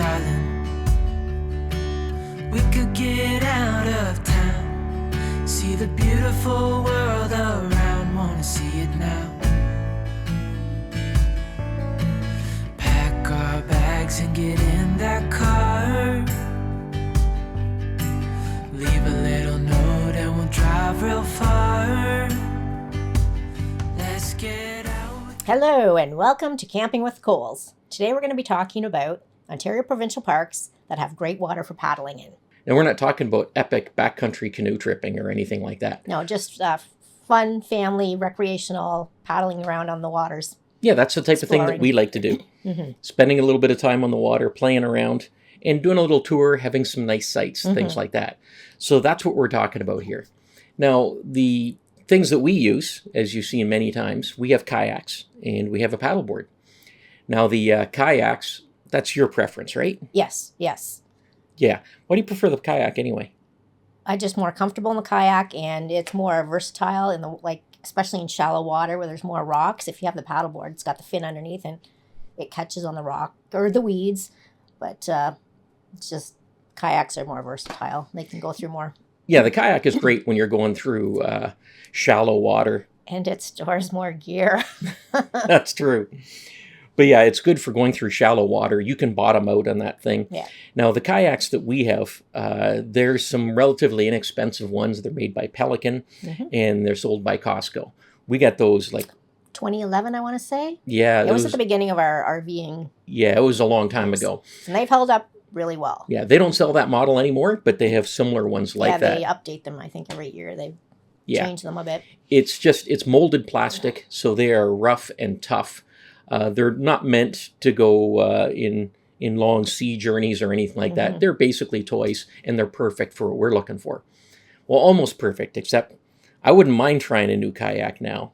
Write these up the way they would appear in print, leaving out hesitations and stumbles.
darling. We could get out of town, see the beautiful world around, wanna see it now. Pack our bags and get in that car, leave a little note and we'll drive real far. Let's get out. Hello and welcome to Camping with Coles. Today we're going to be talking about Ontario Provincial Parks that have great water for paddling in. And we're not talking about epic backcountry canoe tripping or anything like that. No, just fun, family, recreational, paddling around on the waters. Yeah, that's the type of thing that we like to do. Spending a little bit of time on the water, playing around, and doing a little tour, having some nice sights, things like that. So that's what we're talking about here. Now, the things that we use, as you've seen many times, we have kayaks and we have a paddleboard. Now, the kayaks, that's your preference, right? Yes. Yeah. Why do you prefer the kayak anyway? I'm just more comfortable in the kayak, and it's more versatile in especially in shallow water where there's more rocks. If you have the paddleboard, it's got the fin underneath and it catches on the rock or the weeds. But it's just kayaks are more versatile. They can go through more. Yeah, the kayak is great when you're going through shallow water. And it stores more gear. That's true. But yeah, it's good for going through shallow water. You can bottom out on that thing. Yeah. Now, the kayaks that we have, there's some relatively inexpensive ones. They're made by Pelican, and they're sold by Costco. We got those 2011, I want to say. Yeah. It was at the beginning of our RVing. Yeah, it was a long time ago. And they've held up really well. Yeah, they don't sell that model anymore, but they have similar ones like that. Yeah, they update them, I think, every year. They change them a bit. It's molded plastic, so they are rough and tough. They're not meant to go in long sea journeys or anything like that. They're basically toys, and they're perfect for what we're looking for. Well, almost perfect, except I wouldn't mind trying a new kayak now.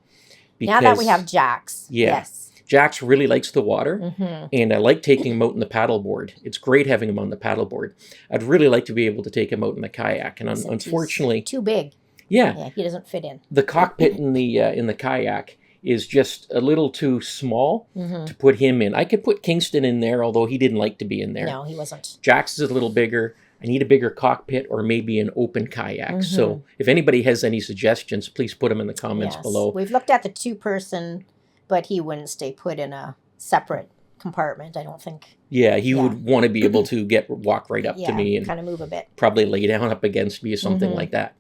Now that we have Jax. Yeah. Yes. Jax really likes the water, and I like taking him out in the paddleboard. It's great having him on the paddleboard. I'd really like to be able to take him out in the kayak, and unfortunately... He's too big. Yeah, he doesn't fit in. The cockpit in the kayak is just a little too small to put him in. I could put Kingston in there, although he didn't like to be in there. No, he wasn't. Jax is a little bigger. I need a bigger cockpit or maybe an open kayak. So if anybody has any suggestions, please put them in the comments below. We've looked at the two-person, but he wouldn't stay put in a separate compartment, I don't think. Yeah, he would want to be able to walk right up to me and kind of move a bit. Probably lay down up against me or something like that.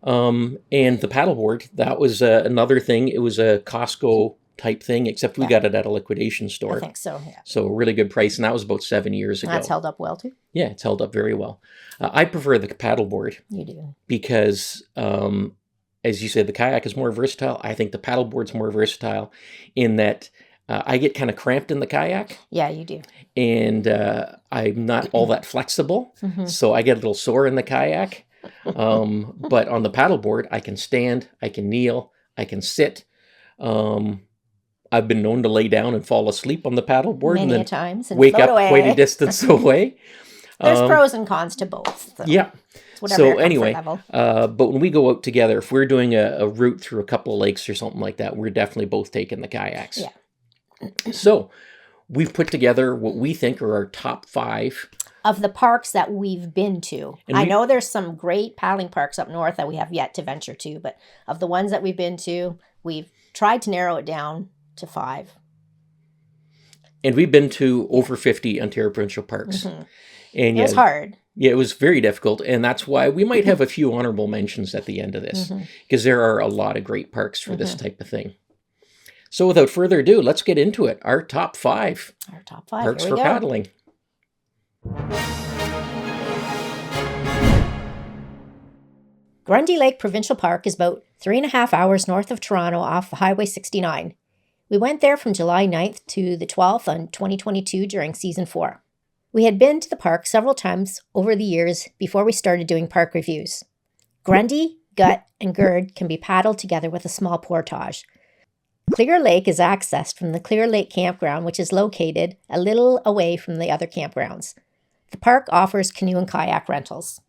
And the paddleboard, that was another thing. It was a Costco type thing, except we got it at a liquidation store. I think so, yeah. So a really good price, and that was about 7 years ago. That's held up well, too? Yeah, it's held up very well. I prefer the paddleboard. You do. Because, as you said, the kayak is more versatile. I think the paddleboard's more versatile in that I get kind of cramped in the kayak. Yeah, you do. And I'm not all that flexible, so I get a little sore in the kayak. But on the paddleboard, I can stand, I can kneel, I can sit. I've been known to lay down and fall asleep on the paddleboard many and times and wake up quite a distance away. There's pros and cons to both. So. Yeah. So anyway, but when we go out together, if we're doing a route through a couple of lakes or something like that, we're definitely both taking the kayaks. Yeah. So we've put together what we think are our top 5 of the parks that we've been to. I know there's some great paddling parks up north that we have yet to venture to, but of the ones that we've been to, we've tried to narrow it down to 5. And we've been to over 50 Ontario Provincial Parks. And it was hard. Yeah, it was very difficult, and that's why we might have a few honorable mentions at the end of this, because there are a lot of great parks for this type of thing. So without further ado, let's get into it. Our top 5. Our top 5. Parks for paddling. Grundy Lake Provincial Park is about 3.5 hours north of Toronto off Highway 69. We went there from July 9th to the 12th on 2022 during Season 4. We had been to the park several times over the years before we started doing park reviews. Grundy, Gut, and Gird can be paddled together with a small portage. Clear Lake is accessed from the Clear Lake campground, which is located a little away from the other campgrounds. The park offers canoe and kayak rentals.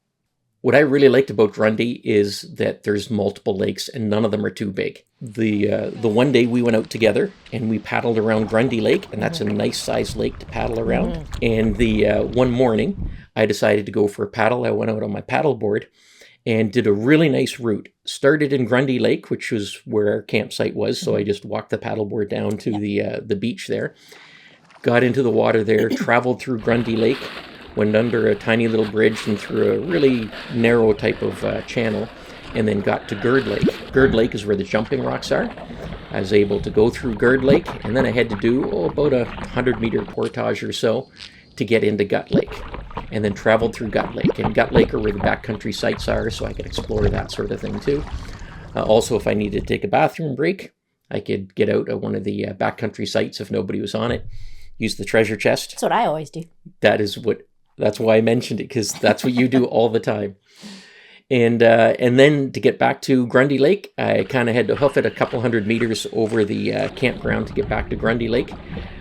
What I really liked about Grundy is that there's multiple lakes and none of them are too big. The one day we went out together and we paddled around Grundy Lake, and that's a nice sized lake to paddle around. And the one morning I decided to go for a paddle. I went out on my paddleboard and did a really nice route. Started in Grundy Lake, which was where our campsite was. So I just walked the paddleboard down to the beach there, got into the water there, traveled through Grundy Lake, went under a tiny little bridge and through a really narrow type of channel, and then got to Gurd Lake. Gurd Lake is where the jumping rocks are. I was able to go through Gurd Lake, and then I had to do about a 100-meter portage or so to get into Gut Lake, and then traveled through Gut Lake. And Gut Lake are where the backcountry sites are, so I could explore that sort of thing too. Also, if I needed to take a bathroom break, I could get out at one of the backcountry sites if nobody was on it, use the treasure chest. That's what I always do. That's why I mentioned it, because that's what you do all the time. And then to get back to Grundy Lake, I kind of had to hoof it a couple 100 meters over the campground to get back to Grundy Lake,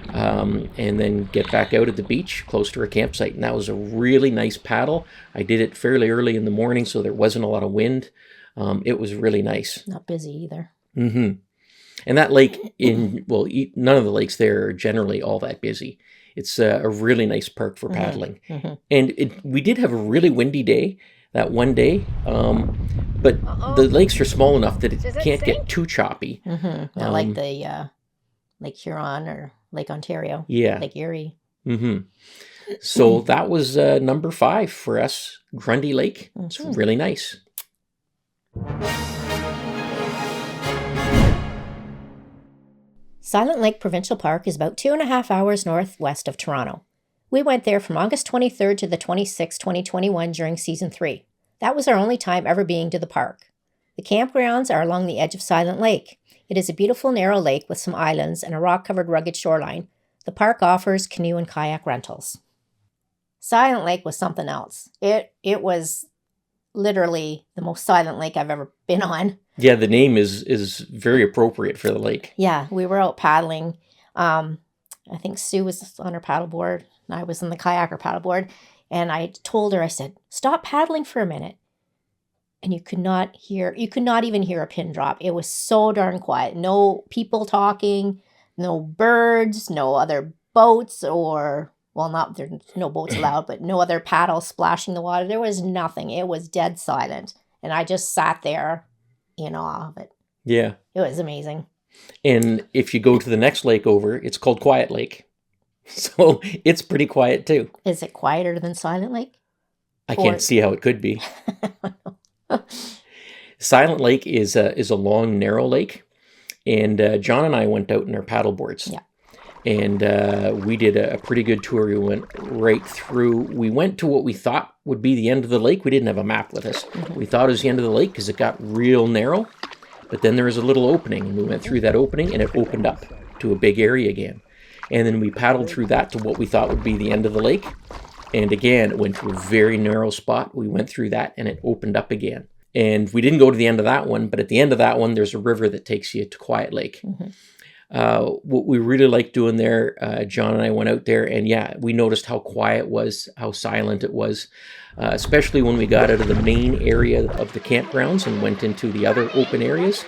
and then get back out at the beach close to our campsite. And that was a really nice paddle. I did it fairly early in the morning, so there wasn't a lot of wind. It was really nice. Not busy either. Mm-hmm. And that lake, none of the lakes there are generally all that busy. It's a really nice park for paddling. And we did have a really windy day that one day, but the lakes are small enough that it can't get too choppy. Not like the Lake Huron or Lake Ontario. Yeah. Lake Erie. So that was number 5 for us, Grundy Lake. It's really nice. Silent Lake Provincial Park is about 2.5 hours northwest of Toronto. We went there from August 23rd to the 26th, 2021 during Season 3. That was our only time ever being to the park. The campgrounds are along the edge of Silent Lake. It is a beautiful narrow lake with some islands and a rock-covered rugged shoreline. The park offers canoe and kayak rentals. Silent Lake was something else. It was literally the most silent lake I've ever been on. Yeah, the name is very appropriate for the lake. Yeah, we were out paddling. I think Sue was on her paddleboard and I was on the kayaker paddleboard. And I told her, I said, stop paddling for a minute. And you could not even hear a pin drop. It was so darn quiet. No people talking, no birds, no other boats there's no boats allowed, but no other paddles splashing the water. There was nothing. It was dead silent. And I just sat there in awe of it. Yeah. It was amazing. And if you go to the next lake over, it's called Quiet Lake. So it's pretty quiet too. Is it quieter than Silent Lake? I can't see how it could be. Silent Lake is a long, narrow lake. And John and I went out in our paddle boards. Yeah. And we did a pretty good tour. We went right through. We went to what we thought would be the end of the lake. We didn't have a map with us. We thought it was the end of the lake because it got real narrow. But then there was a little opening. And we went through that opening and it opened up to a big area again. And then we paddled through that to what we thought would be the end of the lake. And again, it went to a very narrow spot. We went through that and it opened up again. And we didn't go to the end of that one, but at the end of that one, there's a river that takes you to Quiet Lake. What we really liked doing there, John and I went out there, and yeah, we noticed how quiet it was, how silent it was, especially when we got out of the main area of the campgrounds and went into the other open areas.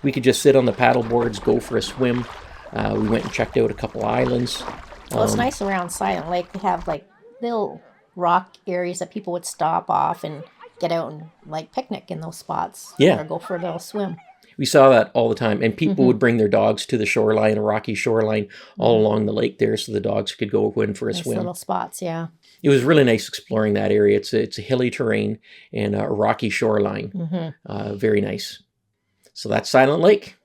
We could just sit on the paddle boards, go for a swim. We went and checked out a couple islands. Well, it's nice around Silent Lake. They have like little rock areas that people would stop off and get out and like picnic in those spots. Yeah. Or go for a little swim. We saw that all the time. And people would bring their dogs to the shoreline, a rocky shoreline all along the lake there so the dogs could go in for a swim. Little spots, yeah. It was really nice exploring that area. It's a hilly terrain and a rocky shoreline. Very nice. So that's Silent Lake.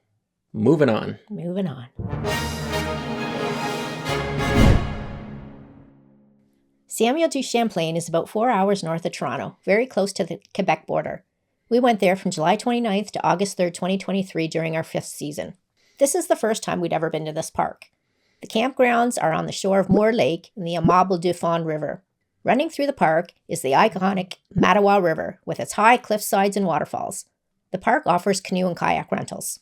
Moving on. Samuel du Champlain is about 4 hours north of Toronto, very close to the Quebec border. We went there from July 29th to August 3rd, 2023 during our 5th season. This is the first time we'd ever been to this park. The campgrounds are on the shore of Moore Lake and the Aimable du Fond River. Running through the park is the iconic Mattawa River with its high cliff sides and waterfalls. The park offers canoe and kayak rentals.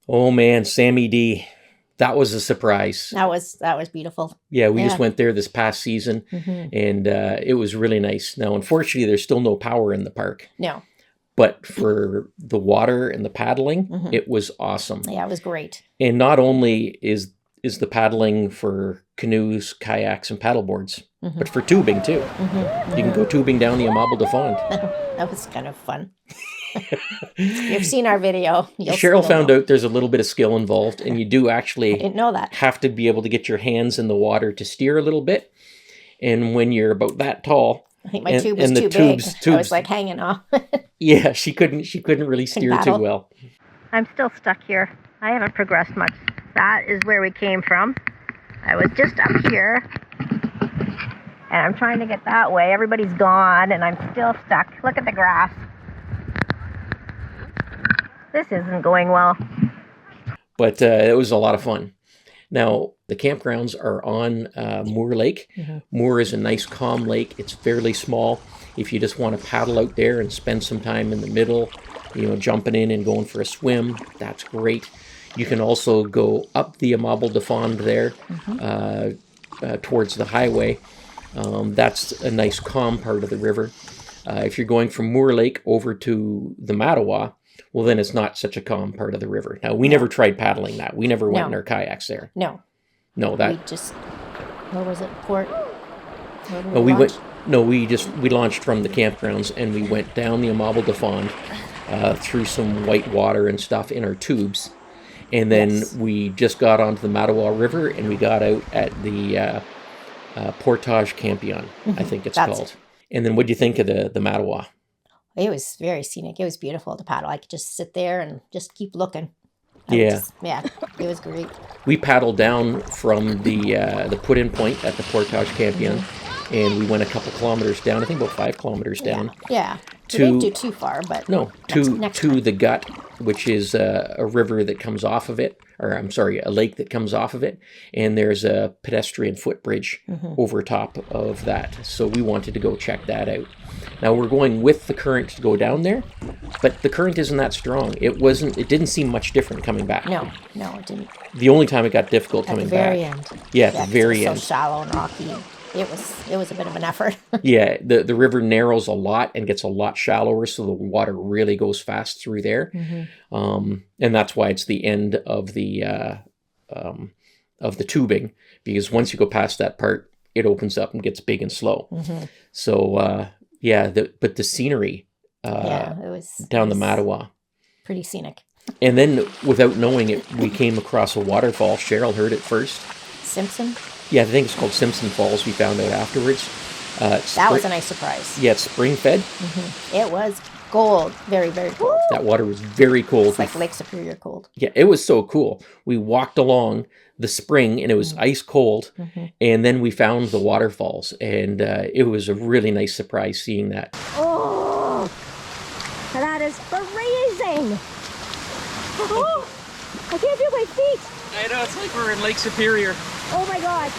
Oh man, Sammy D. that was a surprise. That was beautiful. Yeah, we just went there this past season, and it was really nice. Now, unfortunately, there's still no power in the park. No. But for the water and the paddling, it was awesome. Yeah, it was great. And not only is the paddling for canoes, kayaks, and paddleboards, but for tubing too. You can go tubing down the Honourable de Fond. That was kind of fun. You've seen our video. Cheryl found out there's a little bit of skill involved, and you do actually I didn't know that. have to be able to get your hands in the water to steer a little bit. And when you're about that tall, I think my tube was too big. I was like hanging off. Yeah, she couldn't really steer too well. I'm still stuck here. I haven't progressed much. That is where we came from. I was just up here, and I'm trying to get that way. Everybody's gone, and I'm still stuck. Look at the grass. This isn't going well. But it was a lot of fun. Now, the campgrounds are on Moore Lake. Moore is a nice, calm lake. It's fairly small. If you just want to paddle out there and spend some time in the middle, jumping in and going for a swim, that's great. You can also go up the Honourable de Fond there towards the highway. That's a nice, calm part of the river. If you're going from Moore Lake over to the Mattawa, well, then it's not such a calm part of the river. Now, we never tried paddling that. We never went in our kayaks there. No. No, that... We just... Where was it? Port? We launched from the campgrounds, and we went down the Honourable de Fond through some white water and stuff in our tubes. And then we just got onto the Mattawa River, and we got out at the Portage Campion, I think it's called. And then what do you think of the Mattawa? It was very scenic. It was beautiful to paddle. I could just sit there and just keep looking. Yeah, it was great. We paddled down from the put-in point at the Portage Campion, and we went a couple kilometers down. I think about 5 kilometers down. Yeah. We didn't do too far, but to the Gut, which is a river that comes off of it, or I'm sorry, a lake that comes off of it, and there's a pedestrian footbridge over top of that. So we wanted to go check that out. Now we're going with the current to go down there, but the current isn't that strong. It didn't seem much different coming back. No, it didn't. The only time it got difficult coming back. At the very end. Yeah, at the very end. So shallow and rocky. It was a bit of an effort. Yeah, the river narrows a lot and gets a lot shallower, so the water really goes fast through there. And that's why it's the end of the tubing, because once you go past that part, it opens up and gets big and slow. So but the scenery it was down the Mattawa, pretty scenic. And then without knowing it, we came across a waterfall. Cheryl heard it first. Simpson? Yeah, I think it's called Simpson Falls. We found out afterwards. That was a nice surprise. Yeah, it's spring-fed. It was cold. Very, very cold. That water was very cold. It's like Lake Superior cold. Yeah, it was so cool. We walked along the spring, and it was ice cold, and then we found the waterfalls, and it was a really nice surprise seeing that. Oh, that is freezing. Oh, I can't feel my feet. I know, it's like we're in Lake Superior. Oh my God.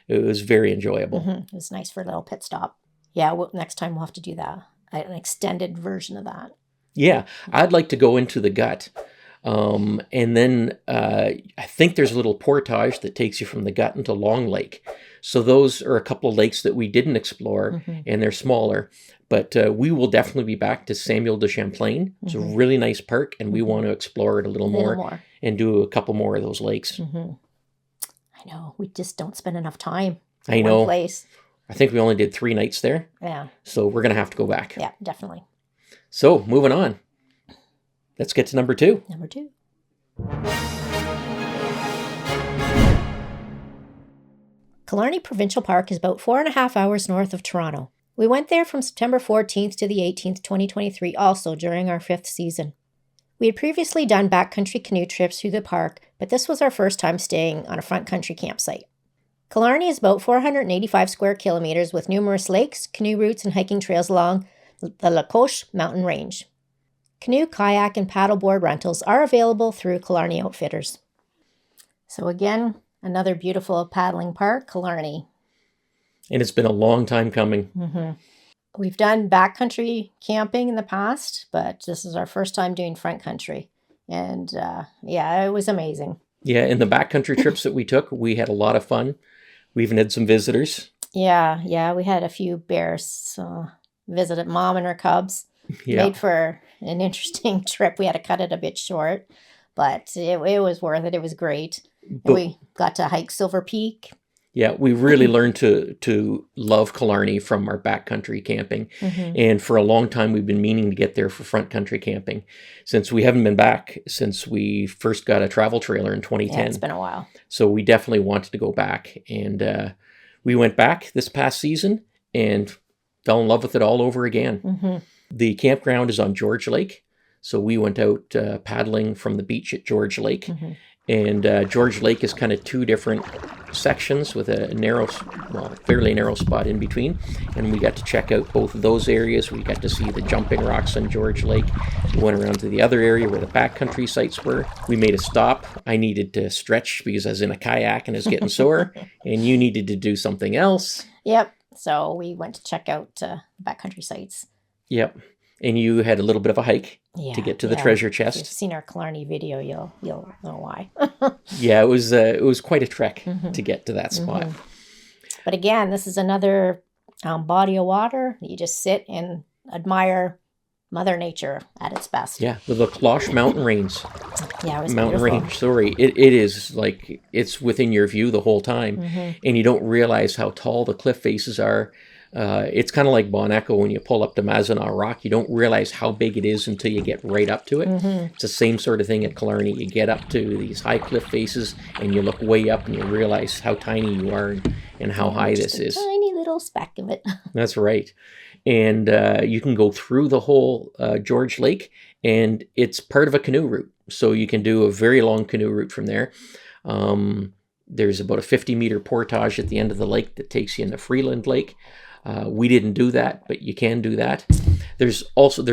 It was very enjoyable. It was nice for a little pit stop. Yeah, next time we'll have to do that. An extended version of that. Yeah, I'd like to go into the Gut. And then I think there's a little portage that takes you from the Gut into Long Lake. So those are a couple of lakes that we didn't explore, and they're smaller. But we will definitely be back to Samuel de Champlain. It's a really nice park, and we want to explore it a little more and do a couple more of those lakes. I know. We just don't spend enough time in one place. I think we only did 3 nights there. Yeah. So we're going to have to go back. Yeah, definitely. So moving on. Let's get to number 2. Number 2. Killarney Provincial Park is about 4.5 hours north of Toronto. We went there from September 14th to the 18th, 2023, also during our 5th season. We had previously done backcountry canoe trips through the park, but this was our first time staying on a front country campsite. Killarney is about 485 square kilometers with numerous lakes, canoe routes, and hiking trails along the La Coche mountain range. Canoe, kayak, and paddleboard rentals are available through Killarney Outfitters. So again, another beautiful paddling park, Killarney. And it's been a long time coming. We've done backcountry camping in the past, but this is our first time doing front country. And it was amazing. Yeah, in the backcountry trips that we took, we had a lot of fun. We even had some visitors. Yeah, we had a few bears visited Mom and her cubs. Yeah. Made for an interesting trip. We had to cut it a bit short, but it was worth it. It was great. And we got to hike Silver Peak. Yeah, we really learned to love Killarney from our backcountry camping. And for a long time, we've been meaning to get there for front country camping, since we haven't been back since we first got a travel trailer in 2010. Yeah, it's been a while. So we definitely wanted to go back. And we went back this past season and fell in love with it all over again. The campground is on George Lake. So we went out paddling from the beach at George Lake. And George Lake is kind of two different sections with a fairly narrow spot in between. And we got to check out both of those areas. We got to see the jumping rocks on George Lake. We went around to the other area where the backcountry sites were. We made a stop. I needed to stretch because I was in a kayak and I was getting sore. And you needed to do something else. Yep. So we went to check out backcountry sites. Yep. And you had a little bit of a hike to get to the treasure chest. If you've seen our Killarney video, you'll know why. Yeah, it was quite a trek to get to that spot. But again, this is another body of water. You just sit and admire Mother Nature at its best. Yeah, the Cloche Mountain Range. Yeah, it was Mountain beautiful. Range, sorry. It is like, it's within your view the whole time. And you don't realize how tall the cliff faces are. It's kind of like Bon Echo when you pull up to Mazenau Rock. You don't realize how big it is until you get right up to it. It's the same sort of thing at Killarney. You get up to these high cliff faces and you look way up and you realize how tiny you are and how high this is. Tiny little speck of it. That's right. And you can go through the whole George Lake, and it's part of a canoe route. So you can do a very long canoe route from there. There's about a 50-meter portage at the end of the lake that takes you into Freeland Lake. We didn't do that, but you can do that. There's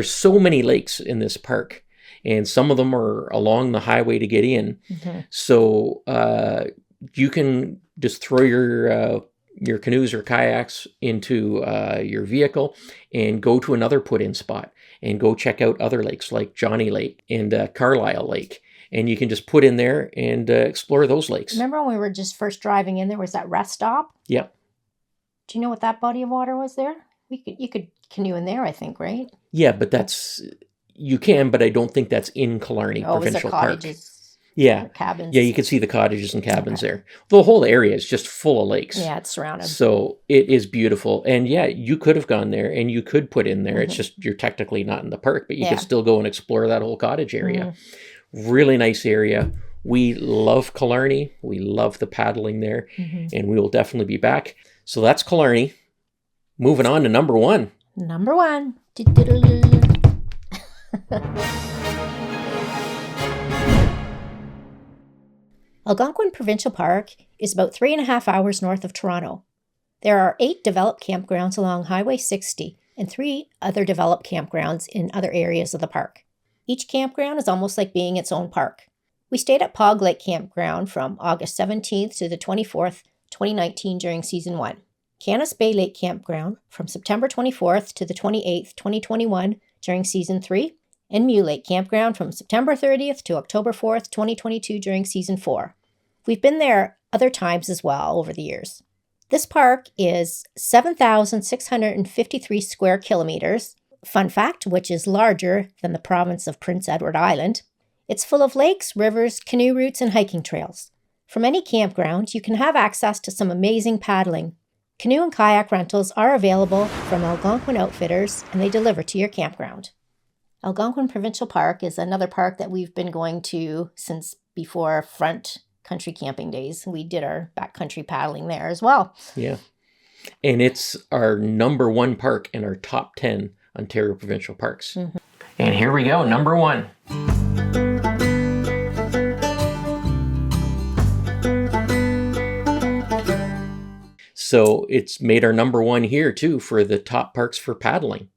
so many lakes in this park, and some of them are along the highway to get in. So you can just throw your canoes or kayaks into your vehicle and go to another put-in spot and go check out other lakes like Johnny Lake and Carlisle Lake. And you can just put in there and explore those lakes. Remember when we were just first driving in, there was that rest stop? Yep. Do you know what that body of water was there? You could canoe in there, I think, right? Yeah, but you can, but I don't think that's in Killarney Provincial Park. Cottages, yeah, cabins. Yeah, you can see the cottages and cabins there. The whole area is just full of lakes. Yeah, it's surrounded. So it is beautiful. And yeah, you could have gone there and you could put in there. It's just you're technically not in the park, but you could still go and explore that whole cottage area. Really nice area. We love Killarney. We love the paddling there, and we will definitely be back. So that's Killarney. Moving on to number one. Number one. Algonquin Provincial Park is about 3.5 hours north of Toronto. There are 8 developed campgrounds along Highway 60 and 3 other developed campgrounds in other areas of the park. Each campground is almost like being its own park. We stayed at Pog Lake Campground from August 17th to the 24th, 2019 during Season 1. Canis Bay Lake Campground from September 24th to the 28th, 2021 during Season 3. And Mew Lake Campground from September 30th to October 4th, 2022 during Season 4. We've been there other times as well over the years. This park is 7,653 square kilometers. Fun fact, which is larger than the province of Prince Edward Island. It's full of lakes, rivers, canoe routes, and hiking trails. From any campground, you can have access to some amazing paddling. Canoe and kayak rentals are available from Algonquin Outfitters, and they deliver to your campground. Algonquin Provincial Park is another park that we've been going to since before front country camping days. We did our backcountry paddling there as well. Yeah. And it's our number one park in our top 10 Ontario Provincial Parks. And here we go, number one. So it's made our number one here too for the top parks for paddling.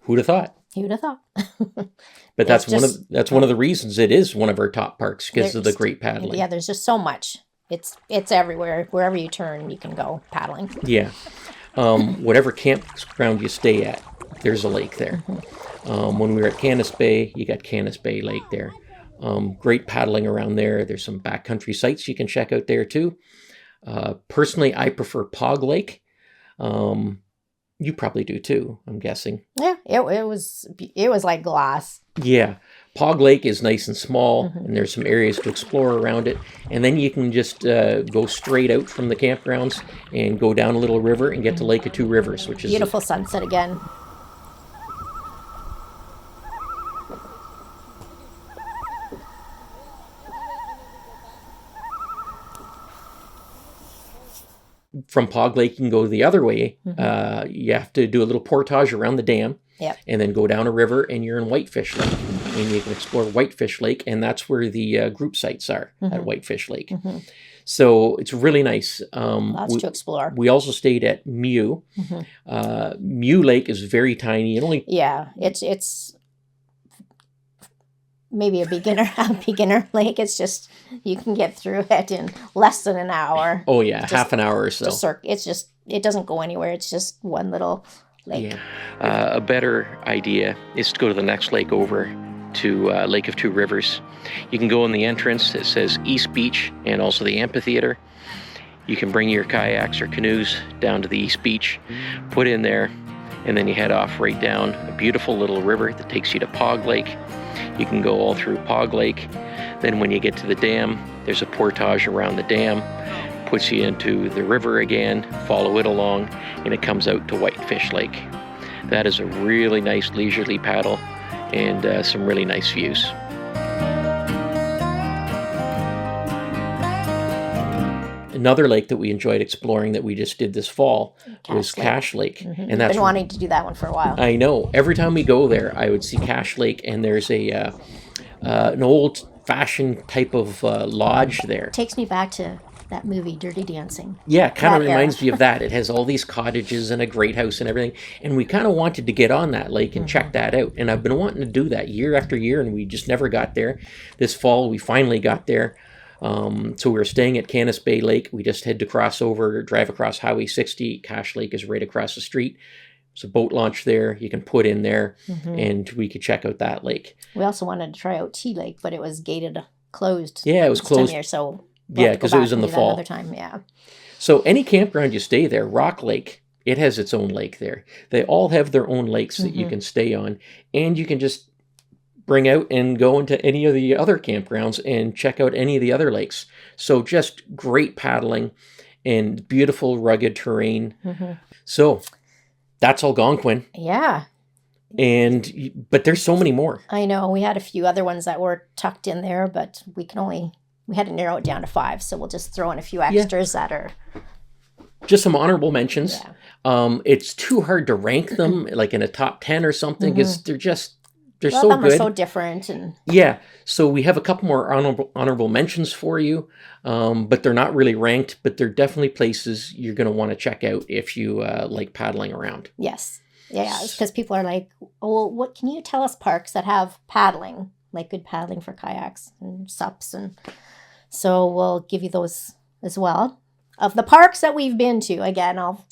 Who'd have thought? Who'd have thought? But that's one of the reasons it is one of our top parks because of the great paddling. Yeah, there's just so much. It's everywhere. Wherever you turn, you can go paddling. Yeah. Whatever campground you stay at, there's a lake there. When we were at Canis Bay, you got Canis Bay Lake there. Great paddling around there. There's some backcountry sites you can check out there too. Personally, I prefer Pog Lake. You probably do too, I'm guessing. Yeah, it was like glass. Yeah. Pog Lake is nice and small, and there's some areas to explore around it. And then you can just go straight out from the campgrounds and go down a little river and get to Lake of Two Rivers, which is beautiful sunset again. From Pog Lake, you can go the other way. You have to do a little portage around the dam, and then go down a river, and you're in Whitefish Lake, and you can explore Whitefish Lake, and that's where the group sites are at Whitefish Lake. So it's really nice. Lots to explore. We also stayed at Mew. Mew Lake is very tiny. It's maybe a beginner lake. It's just, you can get through it in less than an hour. Oh yeah, half an hour or so. It doesn't go anywhere. It's just one little lake. A better idea is to go to the next lake over to Lake of Two Rivers. You can go in the entrance. It says East Beach and also the amphitheater. You can bring your kayaks or canoes down to the East Beach, put in there, and then you head off right down a beautiful little river that takes you to Pog Lake. You can go all through Pog Lake. Then when you get to the dam, there's a portage around the dam, puts you into the river again, follow it along, and it comes out to Whitefish Lake. That is a really nice leisurely paddle and some really nice views. Another lake that we enjoyed exploring that we just did this fall was Cache Lake. And that's been wanting to do that one for a while. I know. Every time we go there, I would see Cache Lake, and there's an old-fashioned type of lodge there. Takes me back to that movie, Dirty Dancing. Yeah, kind of reminds me of that. It has all these cottages and a great house and everything. And we kind of wanted to get on that lake and check that out. And I've been wanting to do that year after year, and we just never got there. This fall, we finally got there. So we were staying at Canis Bay Lake. We just had to drive across Highway 60. Cache Lake is right across the street. There's a boat launch there. You can put in there, and we could check out that lake. We also wanted to try out T Lake, but it was closed. Yeah, it was closed. Here, so yeah, because it was in the fall. Another time, yeah. So any campground you stay there, Rock Lake, it has its own lake there. They all have their own lakes that you can stay on, and you can just bring out and go into any of the other campgrounds and check out any of the other lakes. So just great paddling and beautiful rugged terrain. So that's Algonquin. Yeah. But there's so many more. I know. We had a few other ones that were tucked in there, but we had to narrow it down to 5. So we'll just throw in a few extras that are just some honorable mentions. It's too hard to rank them like in a top 10 or something because they're so good. Are so different. So we have a couple more honorable mentions for you, but they're not really ranked, but they're definitely places you're going to want to check out if you like paddling around. Yes. Yeah, because people are like, oh, what can you tell us parks that have paddling, like good paddling for kayaks and SUPs? And so we'll give you those as well. Of the parks that we've been to, again, I'll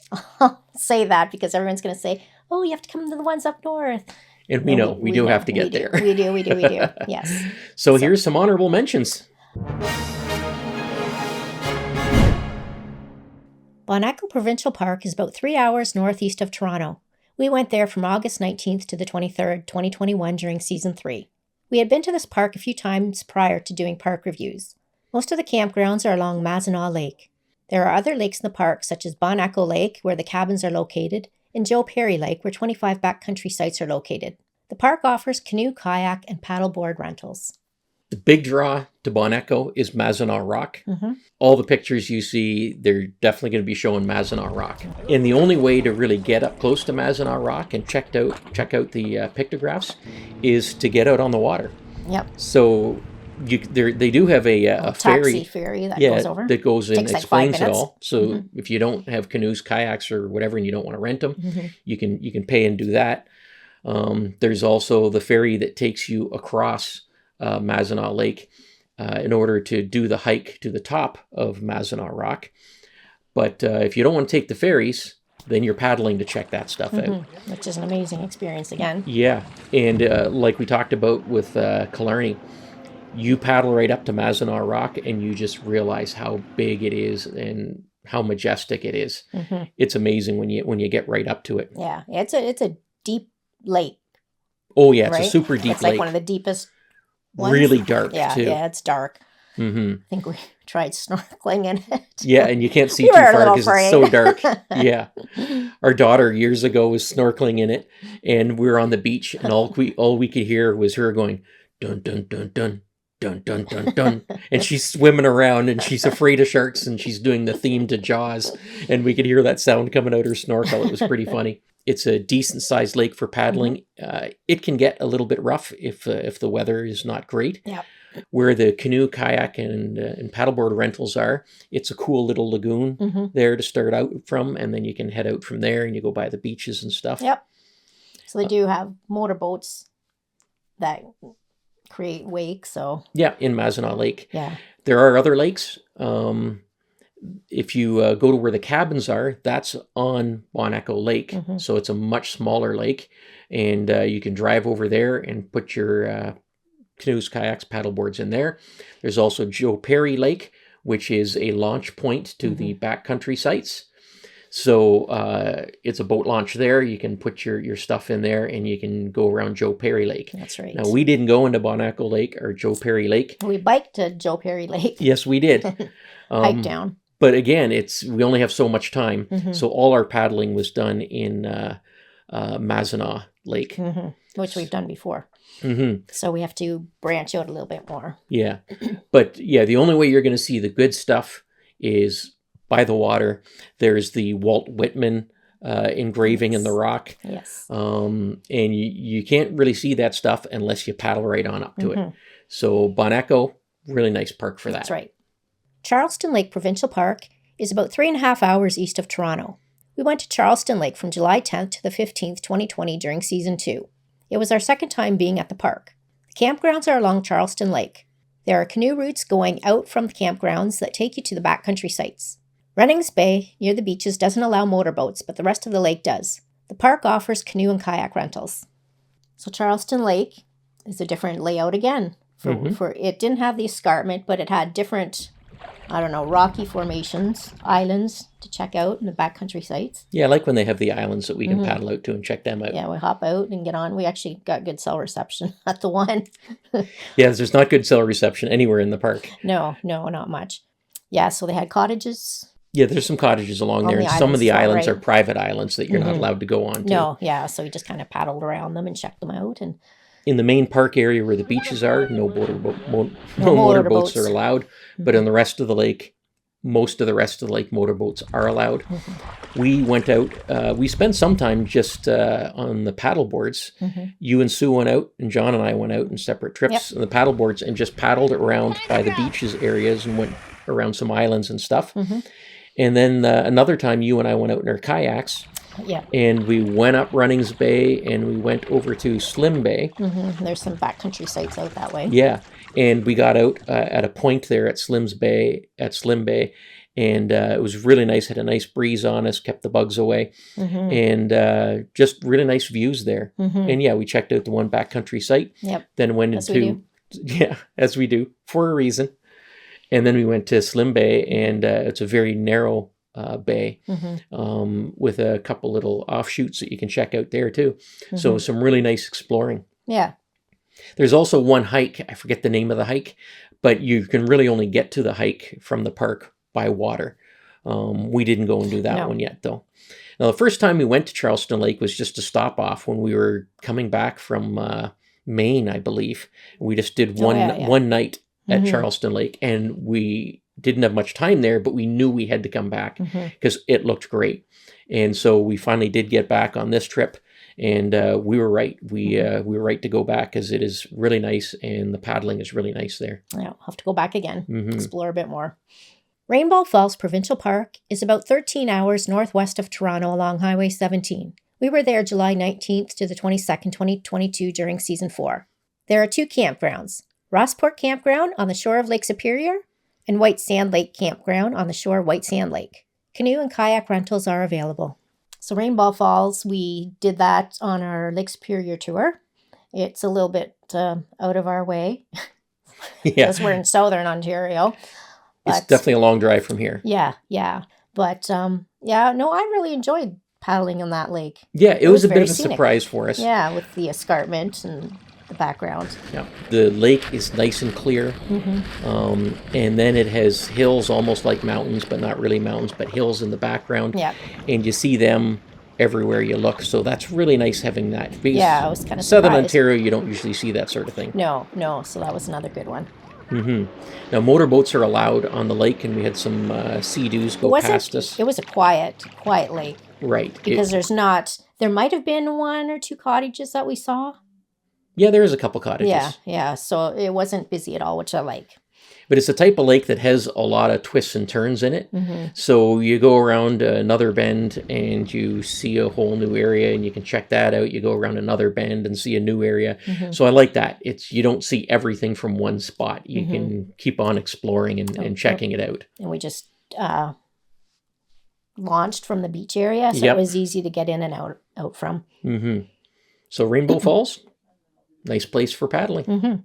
say that because everyone's going to say, oh, you have to come to the ones up north. And we know, we do have to get there. We do, yes. So here's some honorable mentions. Bon Echo Provincial Park is about 3 hours northeast of Toronto. We went there from August 19th to the 23rd, 2021 during Season 3. We had been to this park a few times prior to doing park reviews. Most of the campgrounds are along Mazenau Lake. There are other lakes in the park, such as Bon Echo Lake, where the cabins are located, and Joe Perry Lake, where 25 backcountry sites are located. The park offers canoe, kayak, and paddleboard rentals. The big draw to Bon Echo is Mazenau Rock. All the pictures you see, they're definitely going to be showing Mazenau Rock. And the only way to really get up close to Mazenau Rock and check out the pictographs is to get out on the water. Yep. So they do have a ferry that goes over. That goes in, explains it all. So if you don't have canoes, kayaks, or whatever, and you don't want to rent them, you can pay and do that. There's also the ferry that takes you across Mazenau Lake in order to do the hike to the top of Mazenau Rock. But if you don't want to take the ferries, then you're paddling to check that stuff out. Which is an amazing experience again. Yeah, and like we talked about with Killarney, you paddle right up to Mazenod Rock and you just realize how big it is and how majestic it is. Mm-hmm. It's amazing when you get right up to it. Yeah, it's a deep lake. Oh yeah, it's right? a super deep It's like lake. one of the deepest ones. Really dark too. Yeah, it's dark. Mm-hmm. I think we tried snorkeling in it. Yeah, and you can't see We too were a far little because it's so afraid. dark. Yeah. Our daughter years ago was snorkeling in it, and we were on the beach, and all we could hear was her going, dun, dun, dun, dun, dun, dun, dun, dun. And she's swimming around, and she's afraid of sharks, and she's doing the theme to Jaws, and we could hear that sound coming out her snorkel. It was pretty funny. It's a decent-sized lake for paddling. It can get a little bit rough if the weather is not great. Yep. Where the canoe, kayak, and paddleboard rentals are, it's a cool little lagoon there to start out from, and then you can head out from there and you go by the beaches and stuff. Yep. So they do have motorboats that create wakes. So yeah, in Mazenod Lake. yeah, there are other lakes. If you go to where the cabins are, that's on Bon Echo Lake, so it's a much smaller lake, and you can drive over there and put your canoes, kayaks, paddleboards in there. There's also Joe Perry Lake, which is a launch point to the backcountry sites. So it's a boat launch there. You can put your stuff in there and you can go around Joe Perry Lake. That's right. Now, we didn't go into Bon Echo Lake or Joe Perry Lake. We biked to Joe Perry Lake. Yes, we did. Hiked down. But again, we only have so much time. So all our paddling was done in Mazenod Lake. Which we've done before. So we have to branch out a little bit more. Yeah. But yeah, the only way you're going to see the good stuff is by the water. There's the Walt Whitman engraving in the rock. Yes. And you can't really see that stuff unless you paddle right on up to it. So Bon Echo, really nice park for that. That's right. Charleston Lake Provincial Park is about 3.5 hours east of Toronto. We went to Charleston Lake from July 10th to the 15th, 2020 during Season 2. It was our second time being at the park. The campgrounds are along Charleston Lake. There are canoe routes going out from the campgrounds that take you to the backcountry sites. Runnings Bay, near the beaches, doesn't allow motorboats, but the rest of the lake does. The park offers canoe and kayak rentals. So Charleston Lake is a different layout again. For it didn't have the escarpment, but it had different, rocky formations, islands to check out in the backcountry sites. Yeah, I like when they have the islands that we can paddle out to and check them out. Yeah, we hop out and get on. We actually got good cell reception at the one. Yeah, there's not good cell reception anywhere in the park. No, not much. Yeah, so they had cottages. Yeah, there's some cottages along there, and some of the islands are private islands that you're not allowed to go on to. No, yeah, so we just kind of paddled around them and checked them out. And in the main park area where the beaches are, no motorboats are allowed. But in the rest of the lake, most of the rest of the lake, motorboats are allowed. We went out. We spent some time just on the paddle boards. You and Sue went out, and John and I went out in separate trips on the paddle boards and just paddled around by the beaches areas and went around some islands and stuff. And then another time, you and I went out in our kayaks. Yeah. And we went up Runnings Bay and we went over to Slim Bay. There's some backcountry sites out that way. Yeah. And we got out at a point there at Slim Bay. And it was really nice. Had a nice breeze on us, kept the bugs away. And just really nice views there. And yeah, we checked out the one backcountry site. Yep. Then went as we do, for a reason. And then we went to Slim Bay, and it's a very narrow bay with a couple little offshoots that you can check out there too. So some really nice exploring. Yeah. There's also one hike. I forget the name of the hike, but you can really only get to the hike from the park by water. We didn't go and do that one yet, though. Now, the first time we went to Charleston Lake was just a stop off when we were coming back from Maine, I believe. We just did one night at Charleston Lake, and we didn't have much time there, but we knew we had to come back because it looked great. And so we finally did get back on this trip, and we were right. We were right to go back because it is really nice, and the paddling is really nice there. Yeah, I'll have to go back again, explore a bit more. Rainbow Falls Provincial Park is about 13 hours northwest of Toronto along Highway 17. We were there July 19th to the 22nd, 2022 during Season 4. There are two campgrounds, Rossport Campground on the shore of Lake Superior and White Sand Lake Campground on the shore of White Sand Lake. Canoe and kayak rentals are available. So Rainbow Falls, we did that on our Lake Superior tour. It's a little bit out of our way. Yeah. Because we're in southern Ontario. It's definitely a long drive from here. Yeah. But, no, I really enjoyed paddling on that lake. Yeah, it was a bit very of a scenic. surprise for us. Yeah, with the escarpment and the background. Yeah. The lake is nice and clear. And then it has hills almost like mountains, but not really mountains, but hills in the background. Yeah. And you see them everywhere you look. So that's really nice having that. Because Yeah, I was kind of Southern surprised. Ontario, you don't usually see that sort of thing. No. So that was another good one. Now, motorboats are allowed on the lake, and we had some Sea-Doos go past us. It was a quiet lake. Right. Because there might have been 1 or 2 cottages that we saw. Yeah, there is a couple cottages. Yeah. So it wasn't busy at all, which I like. But it's the type of lake that has a lot of twists and turns in it. So you go around another bend and you see a whole new area, and you can check that out. You go around another bend and see a new area. So I like that. You don't see everything from one spot. You can keep on exploring and checking it out. And we just launched from the beach area, so it was easy to get in and out from. So Rainbow Falls, nice place for paddling.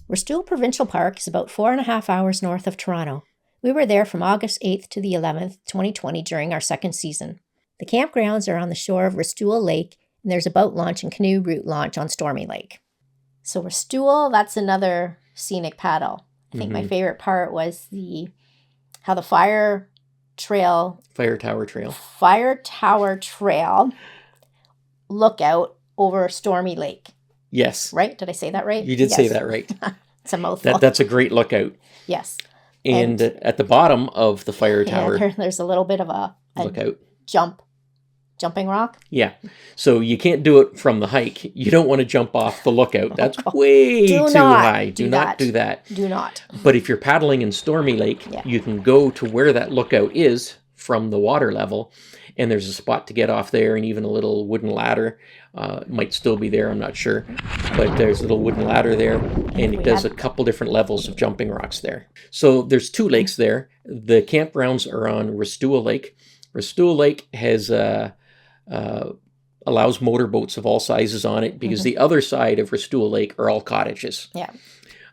Restoule Provincial Park is about 4.5 hours north of Toronto. We were there from August 8th to the 11th, 2020 during our second season. The campgrounds are on the shore of Restoule Lake, and there's a boat launch and canoe route launch on Stormy Lake. So Restoule, that's another scenic paddle. I think my favorite part was how the Fire Tower Trail lookout over Stormy Lake. Yes. Right? Did I say that right? You did say that right. It's a mouthful. That's a great lookout. Yes. And at the bottom of the fire tower, there's a little bit of a lookout. Jumping rock. Yeah. So you can't do it from the hike. You don't want to jump off the lookout. That's way too high. Do not do that. Do not. But if you're paddling in Stormy Lake, you can go to where that lookout is from the water level. And there's a spot to get off there, and even a little wooden ladder. It might still be there, I'm not sure. But there's a little wooden ladder there, and it does a couple different levels of jumping rocks there. So there's 2 lakes there. The campgrounds are on Restoule Lake. Restoule Lake has allows motorboats of all sizes on it, because the other side of Restoule Lake are all cottages. Yeah.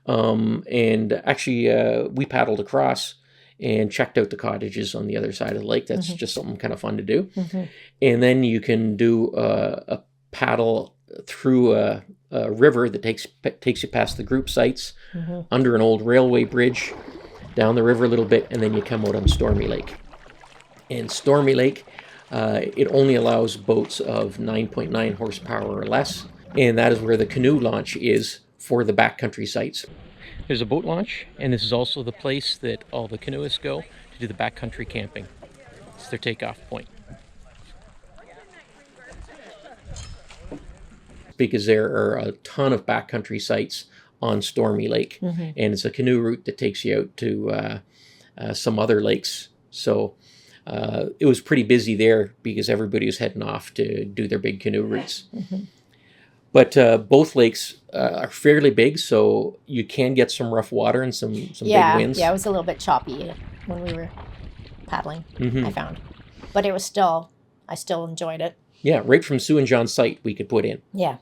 And actually, we paddled across and checked out the cottages on the other side of the lake. That's just something kind of fun to do. And then you can do a paddle through a river that takes you past the group sites, under an old railway bridge, down the river a little bit, and then you come out on Stormy Lake. And Stormy Lake, it only allows boats of 9.9 horsepower or less, and that is where the canoe launch is for the backcountry sites. There's a boat launch, and this is also the place that all the canoeists go to do the backcountry camping. It's their takeoff point. Because there are a ton of backcountry sites on Stormy Lake, and it's a canoe route that takes you out to some other lakes. So it was pretty busy there because everybody was heading off to do their big canoe routes. But both lakes are fairly big, so you can get some rough water and some big winds. Yeah, it was a little bit choppy when we were paddling, I found. But I still enjoyed it. Yeah, right from Sue and John's site we could put in. Yeah.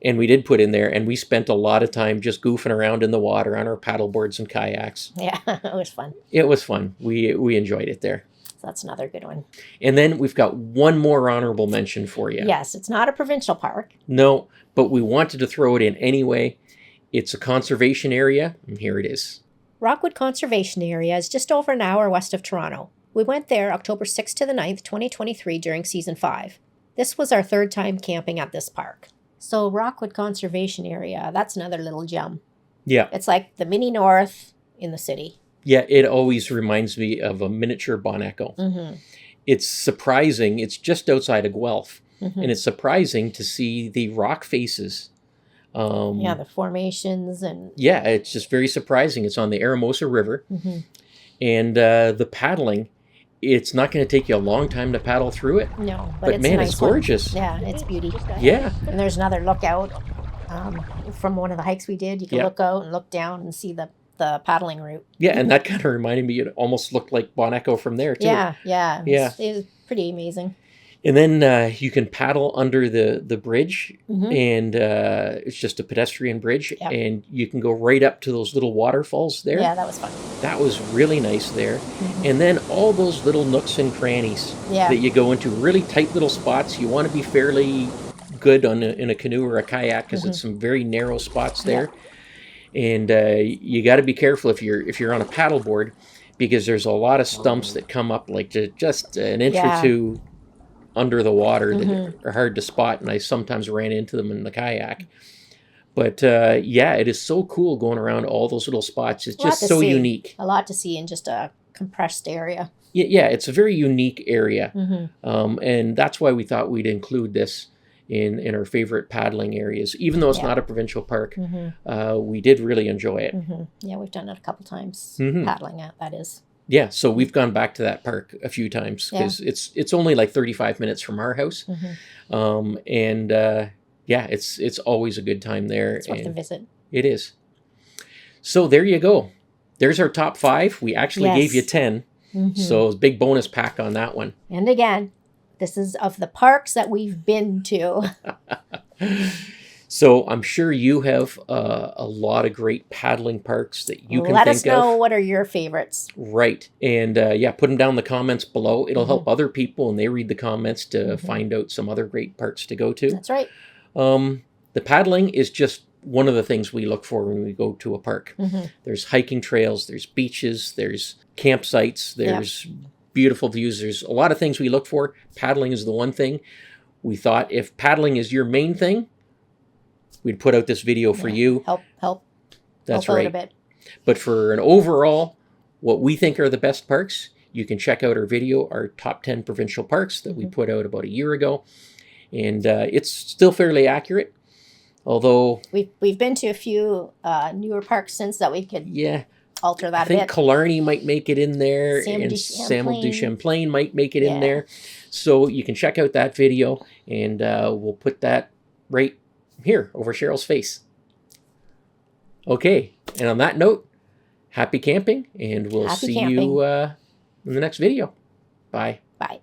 And we did put in there, and we spent a lot of time just goofing around in the water on our paddleboards and kayaks. Yeah, it was fun. It was fun. We enjoyed it there. So that's another good one. And then we've got one more honorable mention for you. Yes, it's not a provincial park. No, but we wanted to throw it in anyway. It's a conservation area, and here it is. Rockwood Conservation Area is just over an hour west of Toronto. We went there October 6th to the 9th, 2023 during Season 5. This was our 3rd time camping at this park. So Rockwood Conservation Area, that's another little gem. Yeah. It's like the mini north in the city. Yeah, it always reminds me of a miniature Bon Echo. It's surprising. It's just outside of Guelph. And it's surprising to see the rock faces. The formations and... Yeah, it's just very surprising. It's on the Aramosa River. And the paddling, it's not going to take you a long time to paddle through it. No, but it's man, a nice it's gorgeous. One. Yeah, it's beauty. Yeah. And there's another lookout from one of the hikes we did. You can look out and look down and see the paddling route. Yeah, and that kind of reminded me, it almost looked like Bon Echo from there, too. Yeah. It was pretty amazing. And then you can paddle under the bridge, Mm-hmm. and it's just a pedestrian bridge, Yep. and you can go right up to those little waterfalls there. Yeah, that was fun. That was really nice there. Mm-hmm. And then all those little nooks and crannies Yeah. that you go into, really tight little spots. You want to be fairly good in a canoe or a kayak because it's some very narrow spots there. And you got to be careful if you're on a paddleboard, because there's a lot of stumps that come up like just an inch or two under the water that are hard to spot, and I sometimes ran into them in the kayak. But yeah, it is so cool going around all those little spots. It's just so unique. A lot to see in just a compressed area. Yeah, it's a very unique area. Mm-hmm. And that's why we thought we'd include this in our favorite paddling areas. Even though it's not a provincial park, we did really enjoy it. Mm-hmm. Yeah, we've done it a couple times, Mm-hmm. paddling at, that is. Yeah, so we've gone back to that park a few times because it's only like 35 minutes from our house. Mm-hmm. And yeah, it's always a good time there. It's worth a visit. It is. So there you go. There's our top 5. We actually gave you 10. Mm-hmm. So big bonus pack on that one. And again, this is of the parks that we've been to. So I'm sure you have a lot of great paddling parks that you can Let think us know of. what are your favorites. Right. And yeah, put them down in the comments below. It'll help other people when they read the comments to find out some other great parks to go to. That's right. The paddling is just one of the things we look for when we go to a park. There's hiking trails, there's beaches, there's campsites, there's beautiful views. There's a lot of things we look for. Paddling is the one thing. We thought if paddling is your main thing, we'd put out this video for you. Help. That's help right. out a bit. But for an overall, what we think are the best parks, you can check out our video, our top 10 provincial parks that we put out about a year ago. And it's still fairly accurate, although We've been to a few newer parks since that we could alter that I a think bit. Killarney might make it in there, and Samuel du Champlain might make it in there. So you can check out that video, and we'll put that right here over Cheryl's face. Okay, and on that note, happy camping, and we'll see you in the next video. Bye. Bye.